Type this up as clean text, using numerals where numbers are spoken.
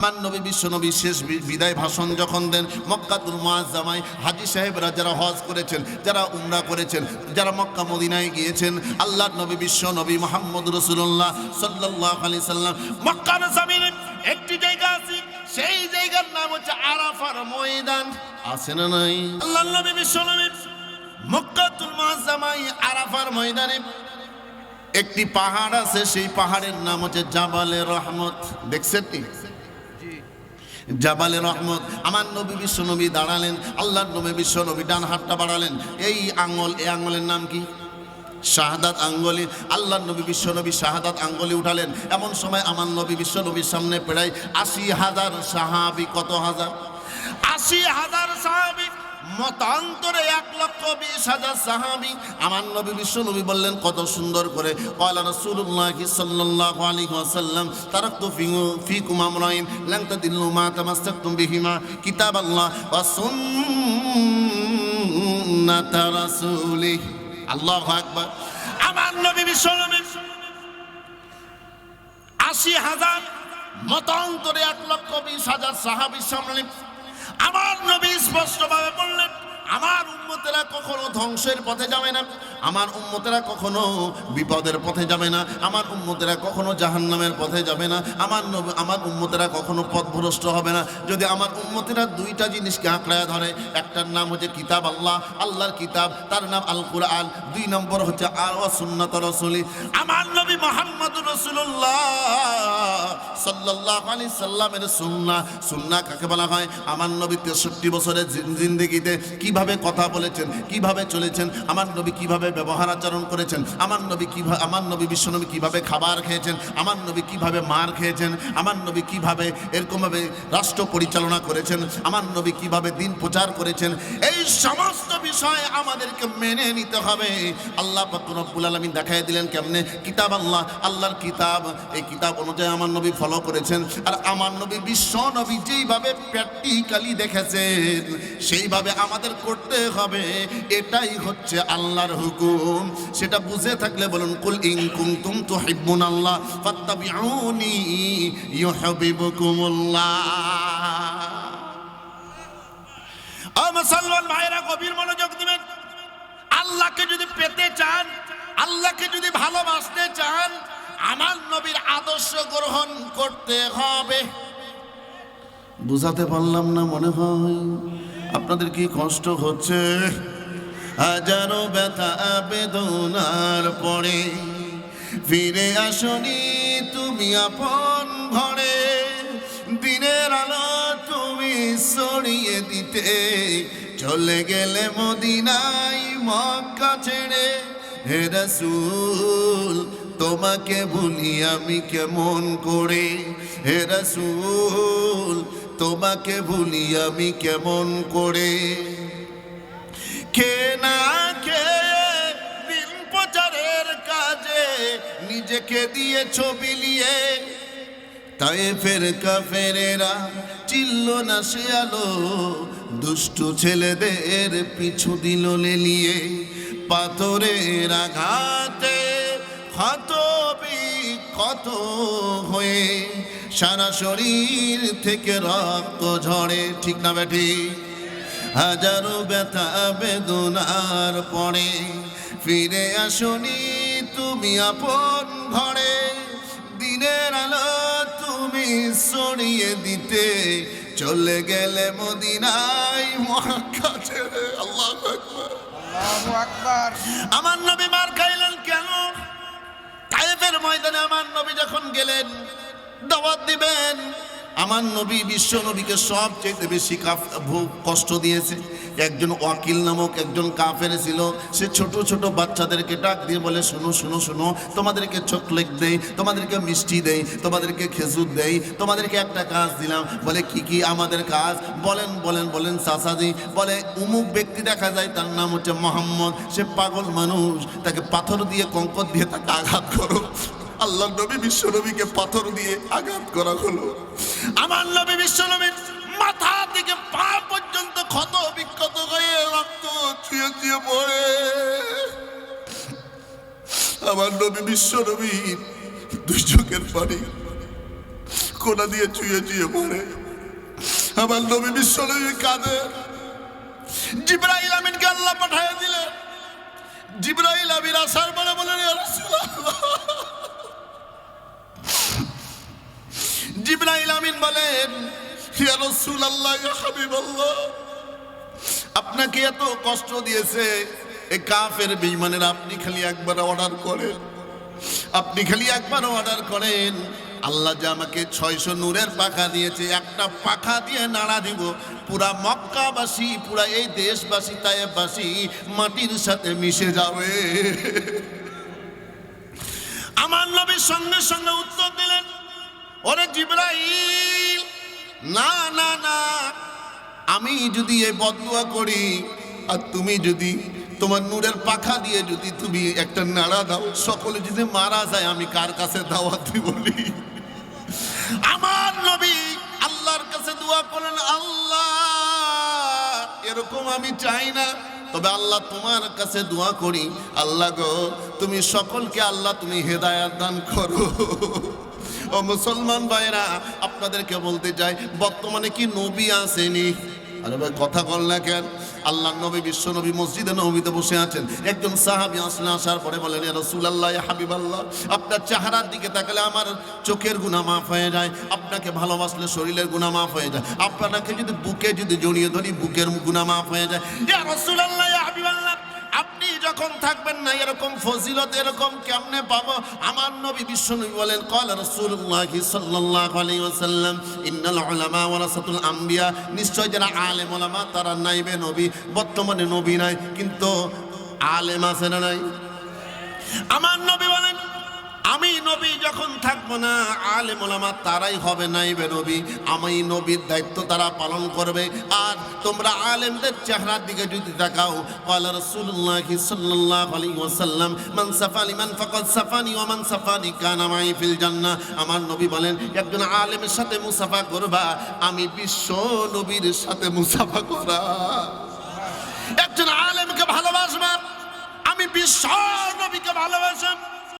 আমার নবী বিশ্বনবী শেষ বিদায় ভাষণ যখন দেন মক্কাতুল মুআজ্জামায় হাজী সাহেবরা যারা হজ করেছেন, যারা উমরা করেছেন, যারা মক্কা মদিনায় গিয়েছেন, আল্লাহর নবী বিশ্বনবী মুহাম্মদ রাসূলুল্লাহ সাল্লাল্লাহু আলাইহি সাল্লাম মক্কার জমিনে একটি জায়গা আছে, সেই জায়গার নাম হচ্ছে আরাফার ময়দান। আছে না নাই? আল্লাহর নবী বিশ্বনবী মক্কাতুল মুআজ্জামায় আরাফার ময়দানে একটি পাহাড় আছে, সেই পাহাড়ের নাম হচ্ছে জাবালে রহমত। দেখছেন নি? জাবালে রহমত। আমার নবী বিশ্বনবী দাঁড়ালেন, আল্লাহর নবী বিশ্বনবী ডান হাতটা বাড়ালেন, এই আঙ্গুল, এই আঙ্গুলের নাম কি? শাহাদাত আঙ্গুলি। আল্লাহর নবী বিশ্বনবী শাহাদাত আঙ্গুলি উঠালেন। এমন সময় আমার নবী বিশ্বনবীর সামনে প্রায় ৮০,০০০ সাহাবী। কত হাজার? ৮০,০০০ সাহাবী। মতান্তরে ১,২০,০০০ সাহাবী। আমার নবী বিশ্বনবী বললেন কত সুন্দর করে, ক্বালা রাসূলুল্লাহ সাল্লাল্লাহু আলাইহি ওয়াসাল্লাম তারাকতু ফীকুম আমরাইন লান তাদিল্লু মা তামাসসাকতুম বিহিমা কিতাবাল্লাহ ওয়া সুন্নাত রাসূলিহি। আল্লাহু আকবার। আমার নবী বিশ্বনবী ৮০,০০০ মতান্তরে ১,২০,০০০ সাহাবীর সামনে আমার নবী স্পষ্টভাবে বললেন, আমার উম্মতেরা কখনো ধ্বংসের পথে যাবে না, আমার উম্মতেরা কখনো বিপদের পথে যাবে না, আমার উম্মতেরা কখনো জাহান্নামের পথে যাবে না, আমার উম্মতেরা কখনো পথভ্রষ্ট হবে না, যদি আমার উম্মতেরা দুইটা জিনিসকে আঁকড়ায় ধরে। একটার নাম হচ্ছে কিতাব আল্লাহ, আল্লাহর কিতাব, তার নাম আল কুরআন। ২ নম্বর হচ্ছে আর সুন্নাত রাসূলি। আমার নবী মুহাম্মদুর রাসূলুল্লাহ সাল্লাল্লাহু আলাইহি সাল্লামের সুন্নাহ। সুন্নাহ কাকে বলা হয়? আমার নবী ৬৩ বছরের জিন্দেগিতে কিভাবে কথা বলেছেন, কিভাবে চলেছেন, আমার নবী কিভাবে ব্যবহার আচরণ করেছেন, আমার নবী বিশ্বনবী কিভাবে খাবার খেয়েছেন, আমার নবী কিভাবে মার খেয়েছেন, আমার নবী কিভাবে এরকমভাবে রাষ্ট্র পরিচালনা করেছেন, আমার নবী কিভাবে দিন প্রচার করেছেন, এই সমস্ত বিষয় আমাদেরকে মেনে নিতে হবে। আল্লাহ পাক রব্বুল আলামিন দেখায় দিলেন কেমনে। কিতাব আল্লাহ, আল্লাহর কিতাব, এই কিতাব অনুযায়ী আমার নবী ফলো করেছেন। আর আমার নবী বিশ্বনবী যেইভাবে প্র্যাকটিক্যালি দেখেছেন সেইভাবে আমাদের করতে হবে। এটাই হচ্ছে আল্লাহর হুকুম। সেটা বুঝে থাকলে বলুন, কুল ইন কুনতুম তুহিব্বুনাল্লাহ ফাত্তাবিউনি ইউহিব্বুকুমুল্লাহ। ও মুসলমান ভাইরা, গভীর মনোযোগ দিবেন। আল্লাহকে যদি পেতে চান, আল্লাহকে যদি ভালোবাসতে চান, আমার নবীর আদর্শ গ্রহণ করতে হবে। বুঝাতে পারলাম না মনে হয়? আপনাদের কি কষ্ট হচ্ছে? হাজারো ব্যথা বেদনার পরে ফিরে আসনি তুমি আপন ঘরে, দিনের আলো তুমি ছড়িয়ে দিতে চলে গেলে মদিনায় মক্কা ছেড়ে। হে রাসূল তোমাকে ভুলি আমি কেমন করে, হে রাসূল তোমাকে ভুলি আমি কেমন করে। কে না কে দিন প্রচারের কাজে নিজেকে দিয়ে ছবি লিয়ে, তায়েফের কাফেরেরা চিল্ল না সে আলো, দুষ্টু ছেলেদের পিছু দিল লেলিয়ে। পাথরের আঘাতে ক্ষত বিক্ষত হয়ে সারা শরীর থেকে রক্ত ঝরে। ঠিক না বেঠি? হাজারো ব্যথা বেদনার পরে ফিরে আসনি তুমি আপন ঘরে, দিনের আলো তুমি ছড়িয়ে দিতে চলে গেলে মদিনায় মক্কা ছেড়ে। আল্লাহু আকবার, আল্লাহু আকবার। আমার নবী মার খাইলেন কেন? তায়েফের ময়দানে আমার নবী যখন গেলেন দাওয়াত দিবেন, আমার নবী বিশ্ব নবীকে সবচেয়ে বেশি কষ্ট দিয়েছে একজন ওয়াকিল নামক একজন কাফের ছিল। সে ছোট ছোট বাচ্চাদেরকে ডাক দিয়ে বলে, শোনো শোনো শোনো, তোমাদেরকে চকলেট দেই, তোমাদেরকে মিষ্টি দেই, তোমাদেরকে খেজুর দেই, তোমাদেরকে একটা কাজ দিলাম। বলে কি কি আমাদের কাজ? বলেন বলেন বলেন চাচাজি। বলে উমুক ব্যক্তি দেখা যায়, তার নাম হচ্ছে মোহাম্মদ, সে পাগল মানুষ, তাকে পাথর দিয়ে কঙ্কর দিয়ে তাকে আঘাত করো। আল্লাহ নবী বিশ্ব নবীকে পাথর দিয়ে আঘাত করা হলো। আমার নবী বিশ্ব নবীর মাথা থেকে পা পর্যন্ত ক্ষত বিক্ষত হয়ে রক্ত ছুঁয়ে ছুঁয়ে পড়ে। আমার নবী বিশ্ব নবীর দুই চোখের পানি কোনা দিয়ে চুয়ে চুয়ে পড়ে। আমার নবী বিশ্বনবী কাঁদে। জিবরাইল আমিনকে আল্লাহ পাঠিয়ে দিলেন। জিবরাইল আমিন আসার পরে বলেন, ইয়া রাসূলুল্লাহ। জিবরাইল আমিন বলেন, ইয়া রাসূলুল্লাহ, ইয়া হাবিবাল্লাহ, আপনাকে এত কষ্ট দিয়েছে এই কাফের বেঈমানেরা, আপনি খালি একবার অর্ডার করেন, আপনি খালি একবার অর্ডার করেন, আল্লাহ যে আমাকে 600 নূরের পাখা দিয়েছে, একটা পাখা দিয়ে নাড়া দিব, পুরা মক্কাবাসী, পুরা এই দেশবাসী, তায়েফবাসী মাটির সাথে মিশে যাবে। আমার নবী সঙ্গে সঙ্গে উত্তর দিলেন, ওরে জিবরাইল, না না না, আমি যদি এই বদদুয়া করি আর তুমি যদি তোমার নূরের পাখা দিয়ে যদি তুমি একটা নাড়া দাও, সকলে যদি মারা যায়, আমি কার কাছে দাওয়াত বলি? আমার নবী আল্লাহর কাছে দোয়া করেন, আল্লাহ এরকম আমি চাই না, তবে আল্লাহ তোমার কাছে দোয়া করি, আল্লাহ গো তুমি সকলকে আল্লাহ তুমি হেদায়েত দান করো। ও মুসলমান ভাইরা, আপনাদেরকে বলতে চাই, বর্তমানে কি নবী আসেনি? আরে ভাই কথা বল না কেন? আল্লাহ নবী, বিশ্ব নবী মসজিদে নববীতে বসে আছেন। একজন সাহাবী আসলেন, আসার পরে বলেন, ইয়া রাসূলুল্লাহ, ইয়া হাবিবাল্লাহ, আপনার চেহারার দিকে তাকালে আমার চোখের গুনাহ মাফ হয়ে যায়, আপনাকে ভালোবাসলে শরীরের গুনাহ মাফ হয়ে যায়, আপনাকে যদি বুকে যদি জড়িয়ে ধরি বুকের গুনাহ মাফ হয়ে যায়। ইয়া রাসূলুল্লাহ, ইয়া হাবিবাল্লাহ, আপনি যখন থাকবেন না এরকম ফজিলত এরকম কেমনে পাবো? আমার নবী বিশ্বনবী বলেন, ক্বালা রাসূলুল্লাহ সাল্লাল্লাহু আলাইহি ওয়াসাল্লাম, ইন্নাল উলামা ওয়ারাসাতুল আম্বিয়া, নিশ্চয় যারা আলেম ওলামা তারা নাইবে নবী। বর্তমানে নবী নাই, কিন্তু আলেম আছে না নাই? আমার নবী বলেন, আমি নবী যখন থাকবো না, আলেম ওলামা তারাই হবে নাইবে নবী, আমি নবীর দায়িত্ব তারা পালন করবে। আর তোমরা আলেমদের চেহারার দিকে যদি তাকাও, ক্বালা রাসূলুল্লাহ সাল্লাল্লাহু আলাইহি ওয়াসাল্লাম, মান সাফানি মান ফাকাদ সাফানি ওয়া মান সাফানি কানা মাই ফিল জান্নাহ। আমার নবী বলেন, একজন আলেমের সাথে মুসাফা করবা, আমি বিশ্ব নবীর সাথে মুসাফা করা। একজন আলেমকে ভালোবাসবা, আমি বিশ্ব নবীকে ভালোবাসব।